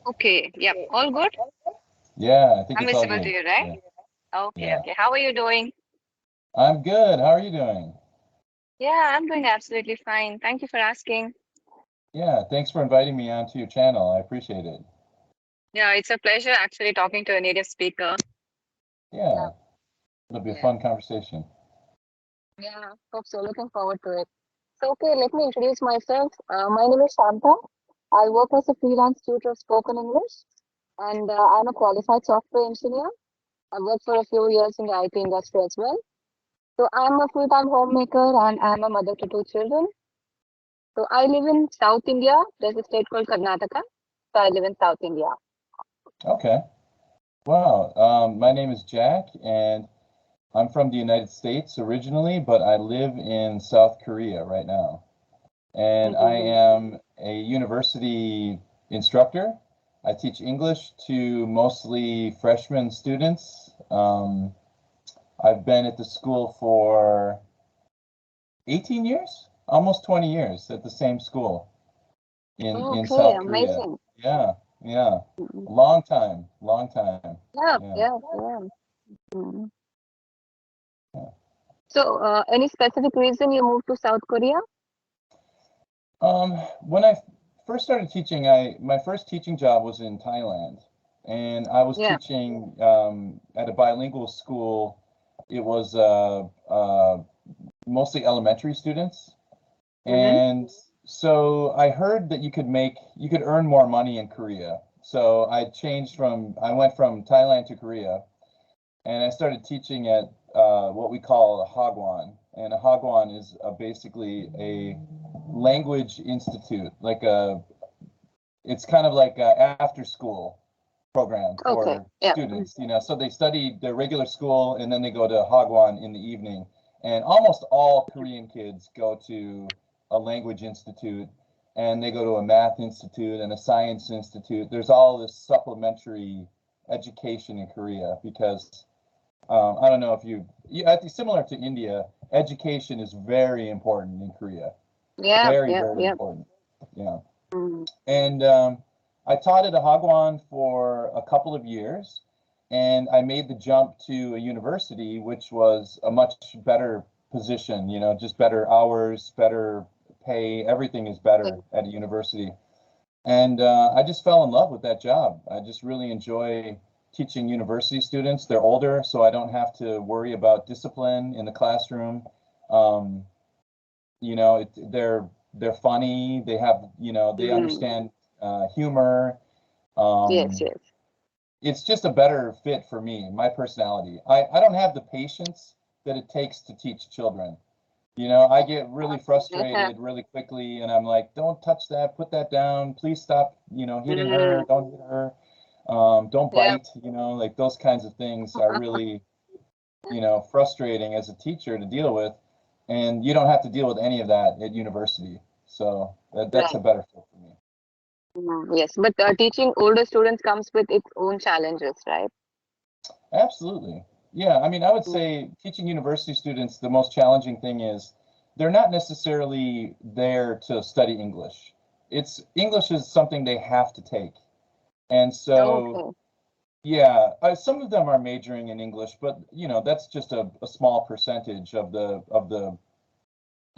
Okay. Yep. All good. Yeah, I think I'm it's all visible to good. you, right? Yeah, Okay. yeah. Okay. How are you doing? I'm good. How are you doing? Yeah, I'm doing absolutely fine. Thank you for asking. Yeah, thanks for inviting me onto your channel. I appreciate it. Yeah, it's a pleasure actually talking to a native speaker. Yeah. Yeah, it'll be a Yeah. fun conversation. Yeah. Hope so. Looking forward to it. So, okay, let me introduce myself. My name is Shanta. I work as a freelance tutor of spoken English, and I'm a qualified software engineer. I worked for a few years in the IT industry as well. So, I'm a full-time homemaker and I'm a mother to two children. So, I live in South India. There's a state called Karnataka. So, I live in South India. Okay. Wow. My name is Jack, and I'm from the United States originally, but I live in South Korea right now. And I Mm-hmm. am a university instructor. I teach English to mostly freshman students. I've been at the school for 18 years, almost 20 years at the same school in Okay, South Korea. amazing. Yeah, yeah. Mhm. Long time, long time. Yeah, Yeah. yeah, yeah. Mhm. Yeah. So, any specific reason you moved to South Korea? When I first started teaching, I my first teaching job was in Thailand, and I was Yeah. teaching at a bilingual school. It was mostly elementary students, Mm-hmm. and so I heard that you could earn more money in Korea. So I went from Thailand to Korea, and I started teaching at what we call a hagwon. And a hagwon is basically a language institute, it's kind of like a after school program Okay. for Yeah. students. So they study their regular school and then they go to hagwon in the evening. And almost all Korean kids go to a language institute, and they go to a math institute and a science institute. There's all this supplementary education in Korea because I don't know if I think similar to India, education is very important in Korea. Yeah. Very, Yeah. very Yeah. important. Yeah. Mm-hmm. And I taught at a Hagwon for a couple of years, and I made the jump to a university, which was a much better position, just better hours, better pay, everything is better at a university. And I just fell in love with that job. I just really enjoy teaching university students. They're older, so I don't have to worry about discipline in the classroom. Um, they're funny. They Mm-hmm. understand humor. Yes. Um, Yes. it's just a better fit for me, my personality. I don't have the patience that it takes to teach children. I get really Yeah. frustrated really quickly, and I'm like, don't touch that, put that down, please stop, hitting her, Mm-hmm. don't hit her, don't Yeah. bite, like those kinds of things are really, frustrating as a teacher to deal with, and you don't have to deal with any of that at university. So that's Right. a better fit for me. Yes, but teaching older students comes with its own challenges, right? Absolutely. Yeah, I mean, I would say teaching university students, the most challenging thing is they're not necessarily there to study English. English is something they have to take. And so, Okay. yeah, some of them are majoring in English, but that's just a small percentage of the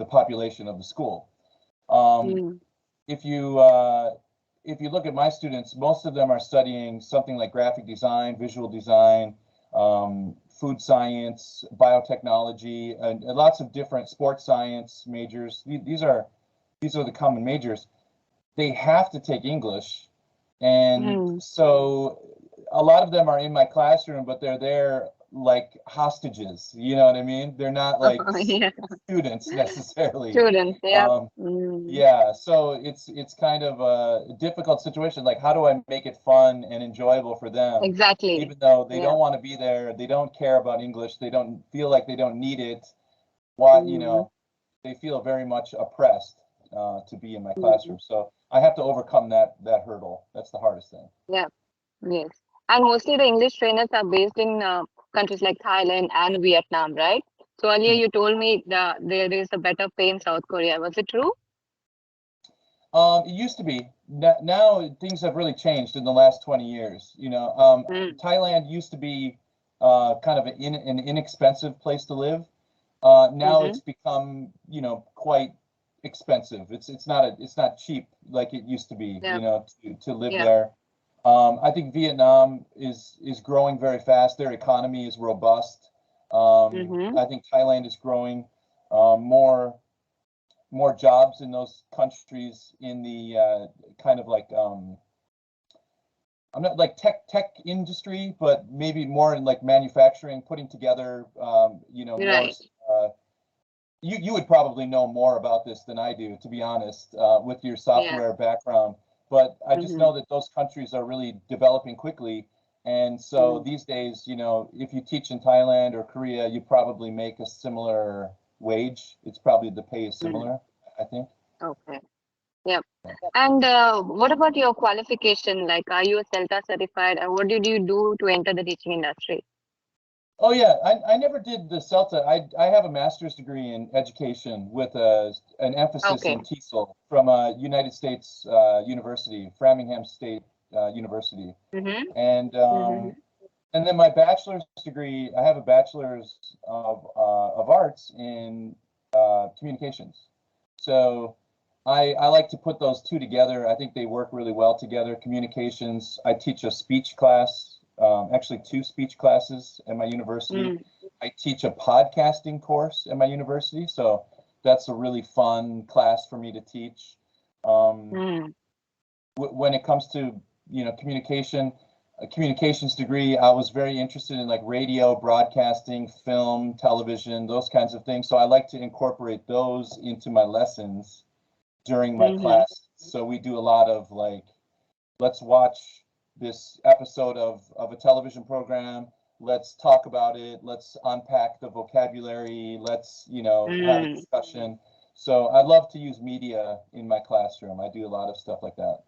population of the school. Um, Mm. if you uh, if you look at my students, most of them are studying something like graphic design, visual design, food science, biotechnology, and lots of different sports science majors. These are the common majors. They have to take English, and Mm. so a lot of them are in my classroom, but they're there like hostages. You know what I mean? They're not like Yeah. students necessarily. Students, yeah. Um, Mm. yeah, so it's kind of a difficult situation. Like, how do I make it fun and enjoyable for them, Exactly. even though they Yeah. don't want to be there, they don't care about English, they don't feel like they don't need it. What, Mm. they feel very much oppressed to be in my Mm. classroom. So I have to overcome that hurdle. That's the hardest thing. Yeah. Yes. And mostly the English trainers are based in countries like Thailand and Vietnam, right? So earlier you told me that there is a better pay in South Korea. Was it true? It used to be. Now things have really changed in the last 20 years. Mm. Thailand used to be kind of an inexpensive place to live. Now Mm-hmm. it's become, quite expensive. It's not cheap like it used to be, Yeah. to live Yeah. there. I think Vietnam is growing very fast. Their economy is robust. Mm-hmm. I think Thailand is growing more jobs in those countries in the kind of like I'm not like tech industry, but maybe more in like manufacturing, putting together more. Right. Uh, you would probably know more about this than I do, to be honest, with your Yeah. software background. But I just Mm-hmm. know that those countries are really developing quickly. And so Mm. these days, if you teach in Thailand or Korea, you probably make a similar wage. It's probably the pay is Mm. similar, I think. Okay. Yeah. And what about your qualification? Like, are you a CELTA certified? And what did you do to enter the teaching industry? Oh yeah, I never did the CELTA. I have a master's degree in education with an emphasis Okay. in TESOL from a United States university, Framingham State University, Mm-hmm. and Mm-hmm. and then my bachelor's degree. I have a bachelor's of arts in communications. So I like to put those two together. I think they work really well together. Communications. I teach a speech class, actually two speech classes at my university. Mm. I teach a podcasting course at my university, so that's a really fun class for me to teach. Um, Mm. when it comes to communication, a communications degree, I was very interested in like radio, broadcasting, film, television, those kinds of things. So I like to incorporate those into my lessons during my Mm-hmm. class. So we do a lot of like, let's watch this episode of a television program. Let's talk about it. Let's unpack the vocabulary. Let's, have a Mm. discussion. So I love to use media in my classroom. I do a lot of stuff like that.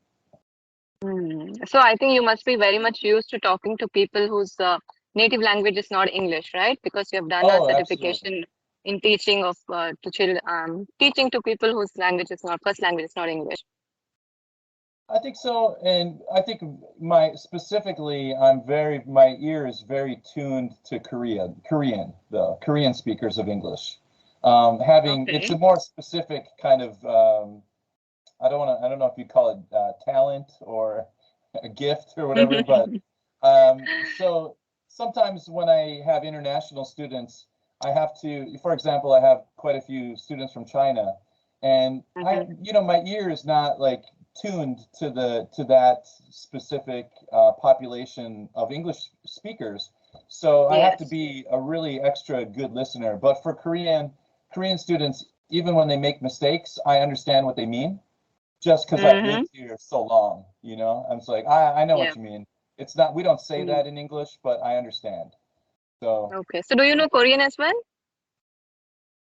Mm. So I think you must be very much used to talking to people whose native language is not English, right? Because you have done a Oh, absolutely. certification in teaching of to children, teaching to people whose language is not first language is not English. I think so, and I think my ear is very tuned to the Korean speakers of English. Having it's Okay. a more specific kind of I don't know if you call it talent or a gift or whatever, but so sometimes when I have international students, I have to, for example, I have quite a few students from China, and Mm-hmm. my ear is not like tuned to that specific population of English speakers, so I have to Yes. be a really extra good listener. But for Korean students, even when they make mistakes, I understand what they mean just because I've Mm-hmm. lived here so long, I'm just like, I know Yeah. what you mean. It's not, we don't say Mm. that in English, but I understand. So Okay. So do you know Korean as well?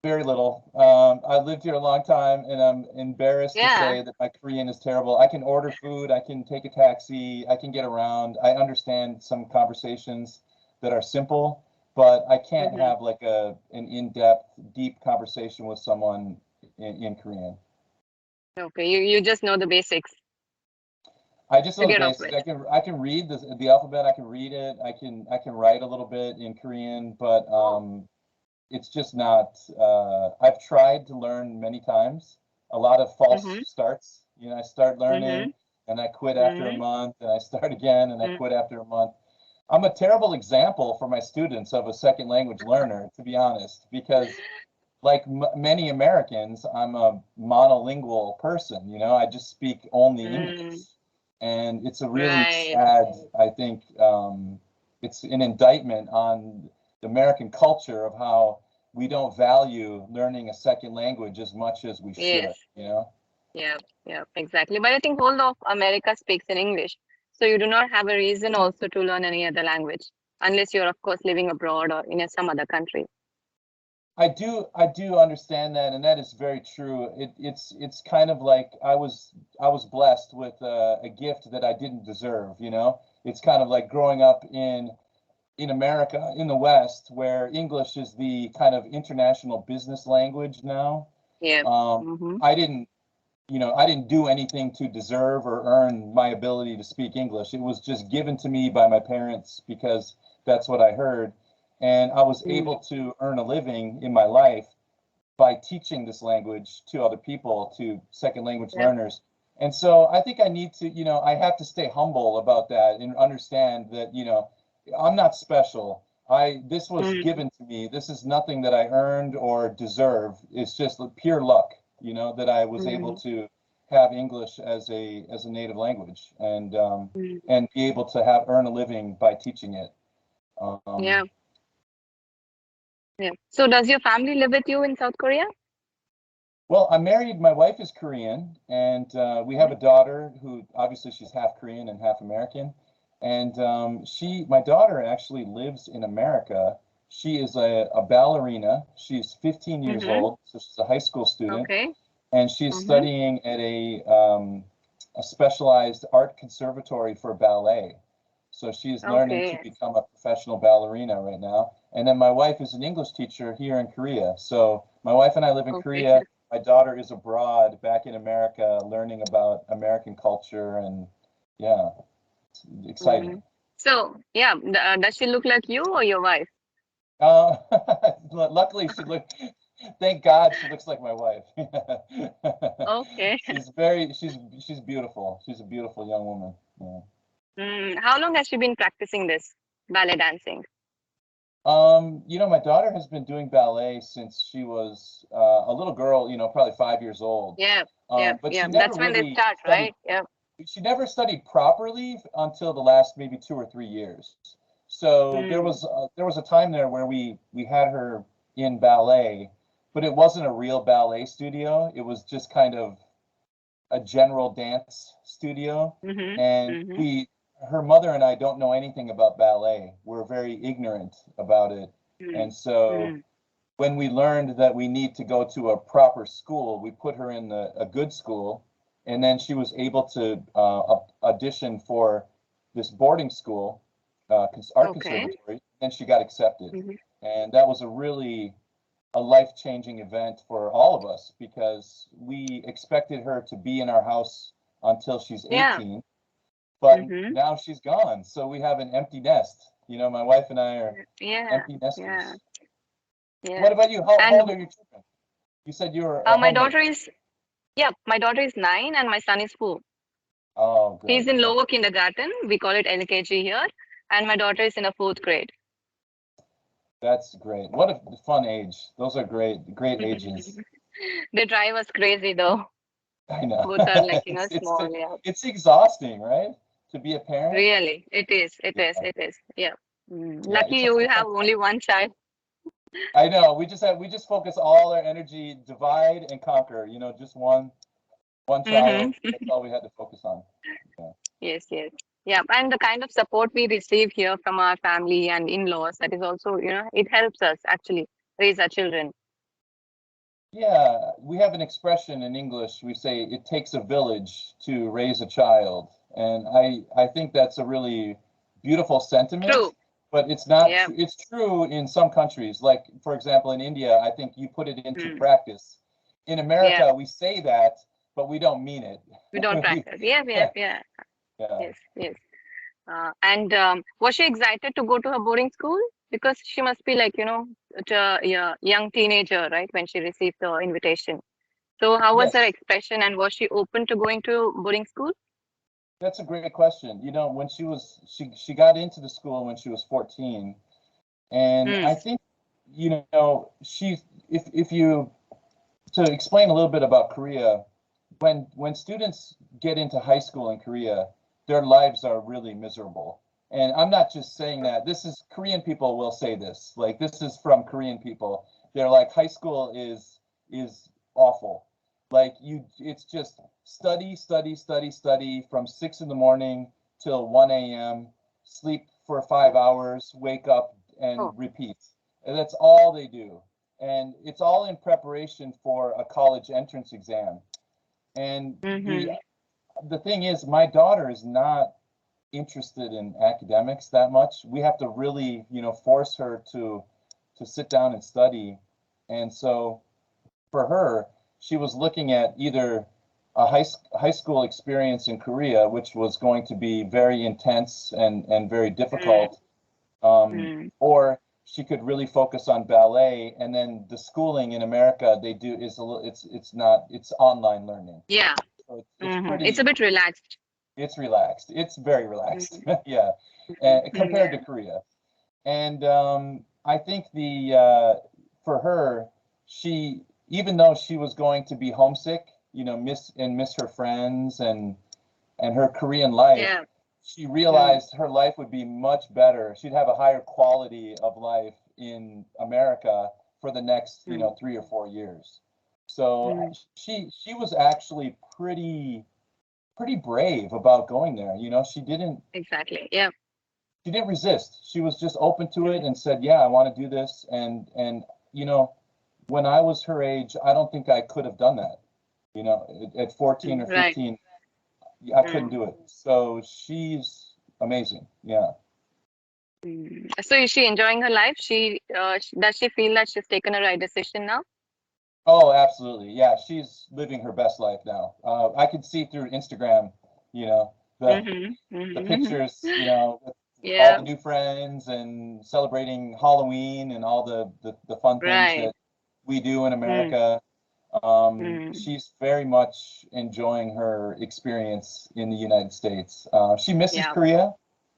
very little. I lived here a long time and I'm embarrassed to Yeah. say that my Korean is terrible. I can order food, I can take a taxi, I can get around. I understand some conversations that are simple, but I can't Mm-hmm. have like an in-depth, deep conversation with someone in Korean. Okay. You just know the basics I just to know the get off basics. with. I can read the alphabet. I can read it. I can write a little bit in Korean, but it's just not. I've tried to learn many times. A lot of false Mm-hmm. starts. I start Mm-hmm. learning and I quit after a Mm-hmm. month, and I start again and I quit after a month. I'm a terrible example for my students of a second language learner, to be honest, because like many Americans, I'm a monolingual person. I just speak only English, Mm. and it's a really Right. sad. I think it's an indictment on the American culture of how we don't value learning a second language as much as we Yes. should. You know. Yeah. Yeah. Exactly. But I think whole of America speaks in English, so you do not have a reason also to learn any other language unless you're of course living abroad or in some other country. I do understand that, and that is very true. It's kind of like I was blessed with a gift that I didn't deserve. It's kind of like growing up in America, in the West, where English is the kind of international business language now. Yeah. Um, Mm-hmm. I didn't. I didn't do anything to deserve or earn my ability to speak English. It was just given to me by my parents because that's what I heard. And I was able to earn a living in my life by teaching this language to other people, to second language learners. And so I think I need to, I have to stay humble about that and understand that, I'm not special. This was given to me. This is nothing that I earned or deserve. It's just pure luck, that I was able to have English as a native language and be able to earn a living by teaching it. Yeah. So does your family live with you in South Korea? Well, I'm married. My wife is Korean, and we have a daughter who obviously she's half Korean and half American. And my daughter actually lives in America. She is a ballerina. She's 15 years old, so she's a high school student. Okay. And she's studying at a specialized art conservatory for ballet. So she's learning to become a professional ballerina right now. And then my wife is an English teacher here in Korea. So my wife and I live in Korea. My daughter is abroad back in America learning about American culture, and yeah, it's exciting. So, yeah, does she look like you or your wife? Luckily, thank God she looks like my wife. Okay. She's beautiful. She's a beautiful young woman. Yeah. How long has she been practicing this ballet dancing? My daughter has been doing ballet since she was a little girl, probably 5 years old. Yeah, But she never that's when they start, right? Yeah. She never studied properly until the last maybe 2 or 3 years. So there was a time there where we had her in ballet, but it wasn't a real ballet studio. It was just kind of a general dance studio, and her mother and I don't know anything about ballet. We're very ignorant about it. And so when we learned that we need to go to a proper school, we put her in a good school, and then she was able to audition for this boarding school, art conservatory, and she got accepted. And that was a life-changing event for all of us because we expected her to be in our house until she's 18. But now she's gone, so we have an empty nest. My wife and I are empty nesters. What about you? How old are your children? You said you were. My daughter is 9 and my son is 4. Oh, good. He's in lower kindergarten. We call it LKG here, and my daughter is in a 4th grade. That's great. What a fun age. Those are great ages. They drive us crazy though. I know. Both are like, small. Yeah. It's exhausting, right? To be a parent. Really, it is. Yeah. Lucky you have only one child. I know. We just focus all our energy, divide and conquer. Just one child. That's all we had to focus on. Yeah. Yes. Yeah, and the kind of support we receive here from our family and in-laws, that is also, it helps us actually raise our children. Yeah, we have an expression in English. We say it takes a village to raise a child. And I think that's a really beautiful sentiment. True. But it's not. Yeah. It's true in some countries. Like, for example, in India, I think you put it into practice. In America, we say that, but we don't mean it. We don't practice. Yeah. Yes. And was she excited to go to her boarding school? Because she must be like, a young teenager, right, when she received the invitation. So how was her expression, and was she open to going to boarding school? That's a great question. When she got into the school when she was 14, and I think, if you, to explain a little bit about Korea, when students get into high school in Korea, their lives are really miserable. And I'm not just saying that. This is Korean people will say this. Like, this is from Korean people. They're like, high school is awful. Like, it's just study from 6 in the morning till 1 a.m., sleep for 5 hours, wake up and repeat. And that's all they do. And it's all in preparation for a college entrance exam. And the thing is, my daughter is not interested in academics that much. We have to really, force her to sit down and study. And so for her, she was looking at either a high school experience in Korea, which was going to be very intense and very difficult, or she could really focus on ballet, and then the schooling in America they do is a little, it's online learning. Yeah. So it's It's a bit relaxed. it's relaxed. It's very relaxed. Yeah, compared to Korea. And I think for her, even though she was going to be homesick, miss her friends and her Korean life, Yeah. she realized her life would be much better. She'd have a higher quality of life in America for the next, 3 or 4 years. So she was actually pretty brave about going there. She didn't Exactly. Yeah. she didn't resist. She was just open to it and said, "Yeah, I want to do this." And when I was her age, I don't think I could have done that. At 14 or Right. 15, I couldn't do it. So she's amazing. Yeah. So is she enjoying her life? Does she feel that she's taken a right decision now? Oh, absolutely. Yeah, she's living her best life now. I could see through Instagram, the pictures, with all Yeah. the new friends and celebrating Halloween and all the fun things Right. that we do in America. She's very much enjoying her experience in the United States. She misses Yeah. Korea,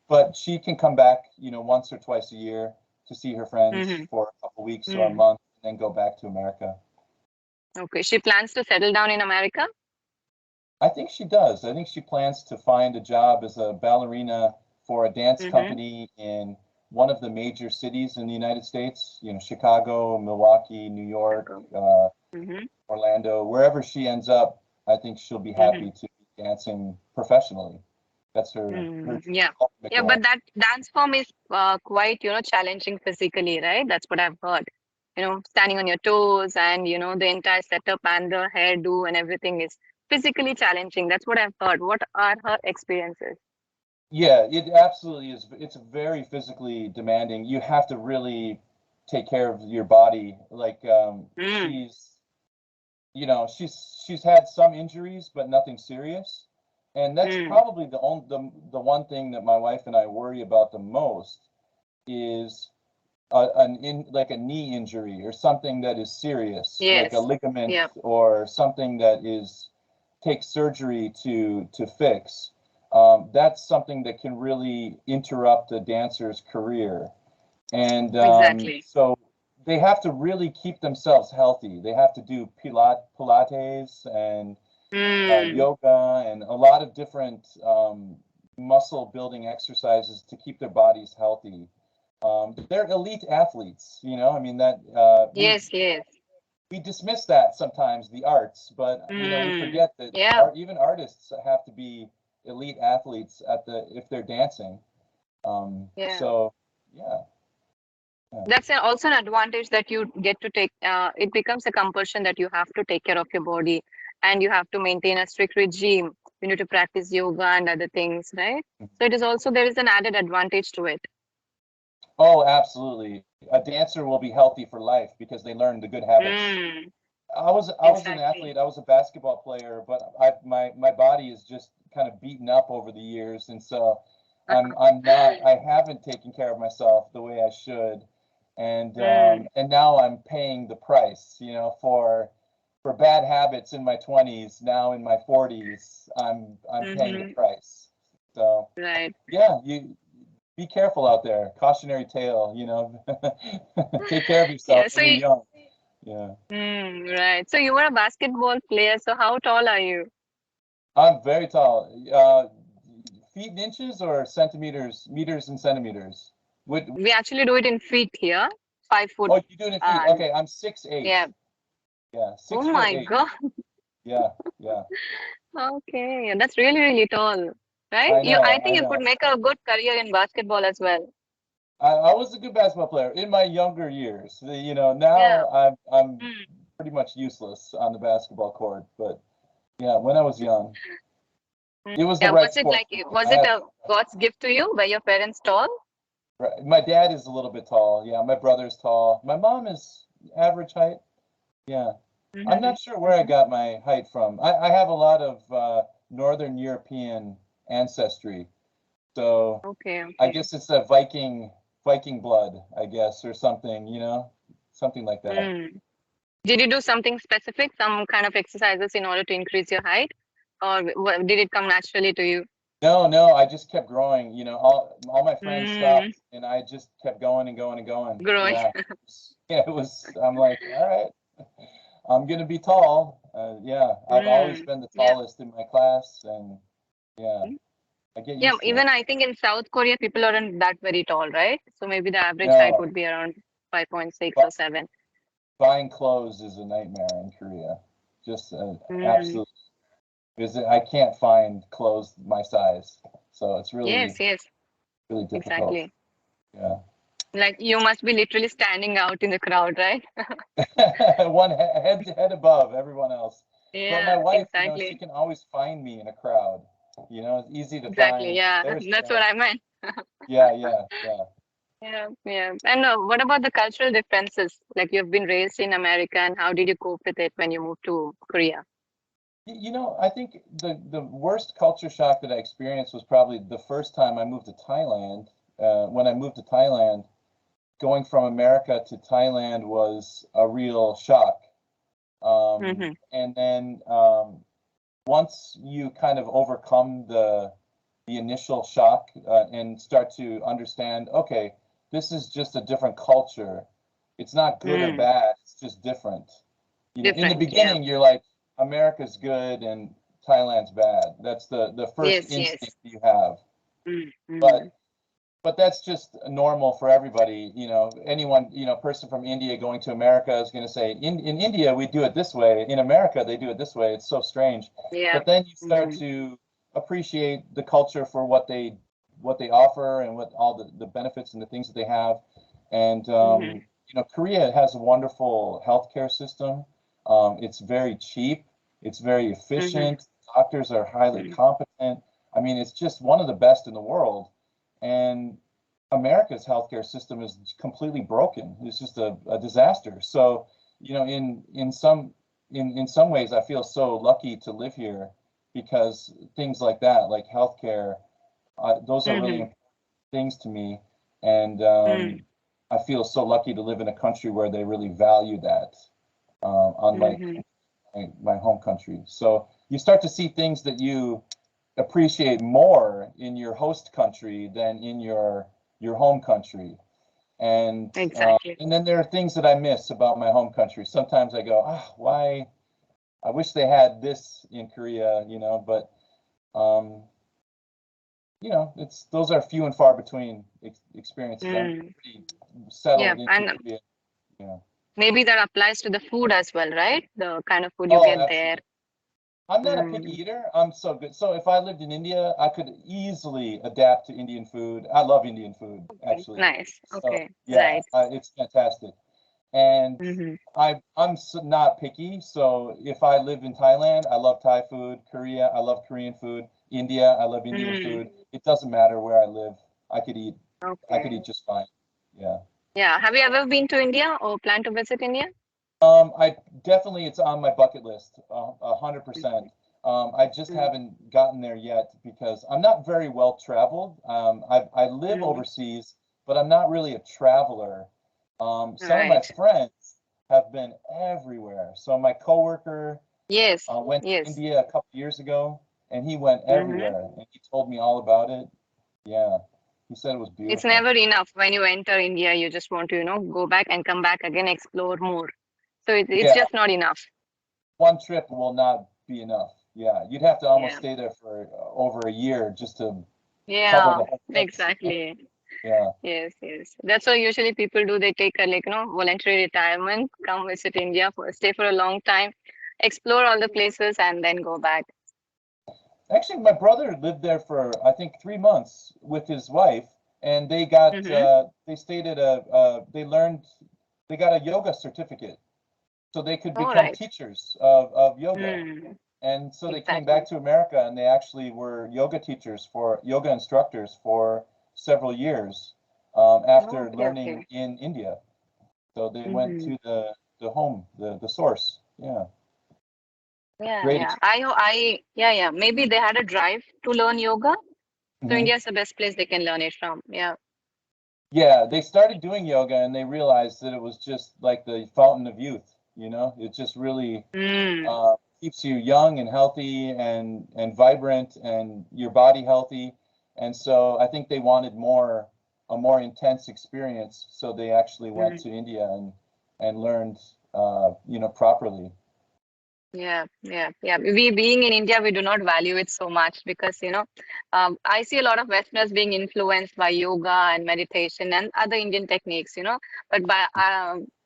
but she can come back, once or twice a year to see her friends for a couple weeks or a month, and then go back to America. Okay. She plans to settle down in America? I think she does. I think she plans to find a job as a ballerina for a dance company in one of the major cities in the United States, Chicago, Milwaukee, New York, Orlando, wherever she ends up. I think she'll be happy to be dancing professionally. That's her Yeah. ultimate Yeah, goal. but that dance form is quite, challenging physically, right? That's what I've heard. Standing on your toes and, the entire setup and the hairdo and everything is physically challenging. That's what I've heard. What are her experiences? Yeah, it absolutely is. It's very physically demanding. You have to really take care of your body. Like she's had some injuries, but nothing serious. And that's probably the one thing that my wife and I worry about the most is like a knee injury or something that is serious, like a Yes. ligament Yeah. or something that takes surgery to fix. That's something that can really interrupt a dancer's career. And Exactly. so they have to really keep themselves healthy. They have to do Pilates and yoga and a lot of different muscle building exercises to keep their bodies healthy. They're elite athletes, I mean that Yes, yes. we dismiss that sometimes, the arts, but we forget that Yeah. even artists have to be elite athletes if they're dancing. Yeah. So yeah. That's also an advantage that you get to take. It becomes a compulsion that you have to take care of your body and you have to maintain a strict regime. You need to practice yoga and other things, right? So there is an added advantage to it. Oh, absolutely. A dancer will be healthy for life because they learn the good habits. I was an athlete. I was a basketball player, but my body is just kind of beaten up over the years, and so I haven't taken care of myself the way I should, and now I'm paying the price, for bad habits in my 20s. Now in my 40s, I'm paying the price. So Right. yeah, you be careful out there. Cautionary tale, take care of yourself when you're young. Yeah. Right. So you were a basketball player. So how tall are you? I'm very tall. Feet and inches or centimeters, meters and centimeters? We actually do it in feet here. 5 foot. Oh, you do it in feet. Okay, I'm 6'8". Yeah. Yeah, Oh 6 foot my 8. God. Yeah, yeah. Okay. That's really, really tall. Right? I I know, think I you could know. make a good career in basketball as well. I was a good basketball player in my younger years. Yeah. Now I'm pretty much useless on the basketball court. But yeah, when I was young, it was the Yeah. right Was it sport. like, was it a God's gift to you? Were your parents tall? My dad is a little bit tall. Yeah, my brother's tall. My mom is average height. Yeah. I'm not sure where I got my height from. I have a lot of Northern European ancestry, so Okay, I okay. guess it's a Viking blood, I guess, or something, something like that. Mm. Did you do something specific, some kind of exercises in order to increase your height, or did it come naturally to you? No, I just kept growing. All my friends Mm, stopped, and I just kept going and going and going. growing. Yeah, yeah, it was. I'm like, all right, I'm gonna be tall. Yeah, I've always Mm, been the yeah. tallest in my class, and yeah, I get Yeah, used to it. even I think in South Korea, people aren't that very tall, right? So maybe the average height No, would be around 5.6 but or 7. buying clothes is a nightmare in Korea. Just Mm, absolute. Because I can't find clothes my size, so it's yes, really, yes, really difficult. exactly. Yeah. Like you must be literally standing out in the crowd, right? One head above everyone else. But my Yeah, wife, she exactly. can always find me in a crowd. It's easy to Exactly. find. Yeah, There's that's what I meant. yeah. Yeah, yeah. And what about the cultural differences? Like you've been raised in America, and how did you cope with it when you moved to Korea? I think the worst culture shock that I experienced was probably the first time I moved to Thailand. When I moved to Thailand, going from America to Thailand was a real shock. Mm-hmm. And then once you kind of overcome the initial shock and start to understand, okay, this is just a different culture. It's not good or Mm, bad, it's just different. In the different. Yeah. beginning, you're like, America's good and Thailand's bad. That's the first Yes, yes. instinct you have. Mm, mm, But but that's just normal for everybody. Anyone, person from India going to America is going to say, in India, we do it this way. In America, they do it this way. It's so strange. yeah. But then you start Mm, to appreciate the culture for what they offer and what all the benefits and the things that they have. And mm-hmm. Korea has a wonderful healthcare system. It's very cheap. It's very Mm-hmm. efficient. Doctors are highly Mm, competent. I mean, it's just one of the best in the world. And America's healthcare system is completely broken. It's just a disaster. So, in some ways, I feel so lucky to live here because things like that, like healthcare, those are really mm-hmm. important things to me, and Mm, I feel so lucky to live in a country where they really value that, unlike mm-hmm. my home country. So you start to see things that you appreciate more in your host country than in your home country. And Exactly. and then there are things that I miss about my home country. Sometimes I go, why? I wish they had this in Korea, but um, it's those are few and far between experiences. I'm Mm, pretty yeah. settled into And Korea. Yeah. maybe that applies to the food as well, right? The kind of food you Oh, get there. absolutely. I'm not a picky Mm, eater. I'm so good. So if I lived in India, I could easily adapt to Indian food. I love Indian food, okay. actually. Nice. So Okay. yeah, Right. it's fantastic. And Mm-hmm. I'm not picky. So if I lived in Thailand, I love Thai food. Korea, I love Korean food. India, I love Indian Mm, food. It doesn't matter where I live. I could eat. I could okay. eat just fine. Yeah. Yeah. Have you ever been to India or plan to visit India? I definitely it's on my bucket list, 100%. I just Mm, haven't gotten there yet because I'm not very well traveled. I live mm, overseas, but I'm not really a traveler. Some of my right. friends have been everywhere. So my coworker Yes. went to Yes. India a couple years ago, and he went Mm-hmm. everywhere, and he told me all about it. Yeah, he said it was It's beautiful. never enough when you enter India. You just want to, go back and come back again, explore more. So it's Yeah, just not enough. one trip will not be enough. Yeah, you'd have to almost Yeah. stay there for over a year just to cover Yeah. the whole place. Exactly. Yeah. Yes. Yes. That's what usually people do. They take a voluntary retirement, come visit India for stay for a long time, explore all the places, and then go back. Actually, my brother lived there for I think 3 months with his wife, and Mm-hmm. they stayed at they got a yoga certificate, so they could All become right. teachers of yoga. Mm, And so they came back exactly. to America and they actually were yoga instructors for several years after Okay. learning Okay. in India. So they went Mm-hmm. to the home, the source. Yeah. Yeah, Great. yeah. Yeah. Maybe they had a drive to learn yoga. So Mhm. India is the best place they can learn it from. Yeah. Yeah, they started doing yoga and they realized that it was just like the fountain of youth, you know? It just really Mm, keeps you young and healthy and vibrant and your body healthy. And so I think they wanted a more intense experience. So they actually went mm. to India and learned, you know, properly. Yeah, yeah, yeah. We being in India, we do not value it so much because, I see a lot of Westerners being influenced by yoga and meditation and other Indian techniques, But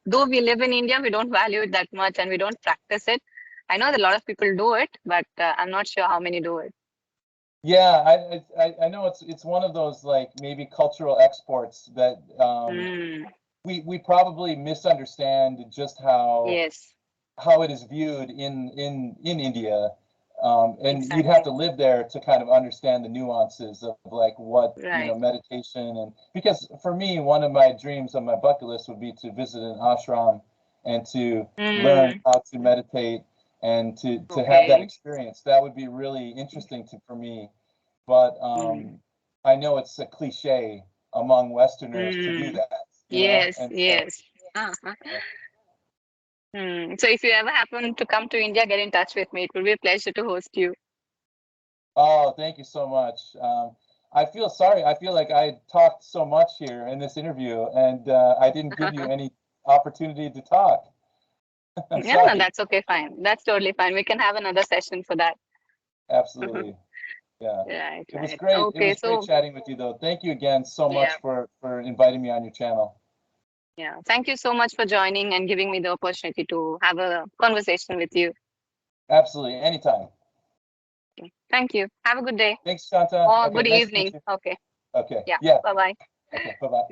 though we live in India, we don't value it that much and we don't practice it. I know that a lot of people do it, but I'm not sure how many do it. Yeah, I know it's one of those like maybe cultural exports that Mm, we probably misunderstand just yes, how it is viewed in India, and you'd have exactly. to live there to kind of understand the nuances of like what you Right. know meditation and because for me one of my dreams on my bucket list would be to visit an ashram and to learn Mm, how to meditate and to have that okay. experience. That would be really interesting for me, but Mm, I know it's a cliche among Westerners to do mm, that, you know, yes, and so. yes. Uh-huh. So if you ever happen to come to India, get in touch with me. It will be a pleasure to host you. Oh, thank you so much. I feel sorry. I feel like I talked so much here in this interview, and I didn't give you any opportunity to talk. I'm Yeah, no, sorry. that's okay, fine. That's totally fine. We can have another session for that. Absolutely. Yeah. Right, It was right. great. It Okay, was great so chatting with you, though. Thank you again so yeah, much for inviting me on your channel. yeah. Thank you so much for joining and giving me the opportunity to have a conversation with you. Absolutely. Anytime. Okay. Thank you. Have a good day Thanks, Shanta. or Okay. good Nice to meet evening. you. Okay. Okay. Yeah. Yeah. Bye-bye. Okay. Bye-bye.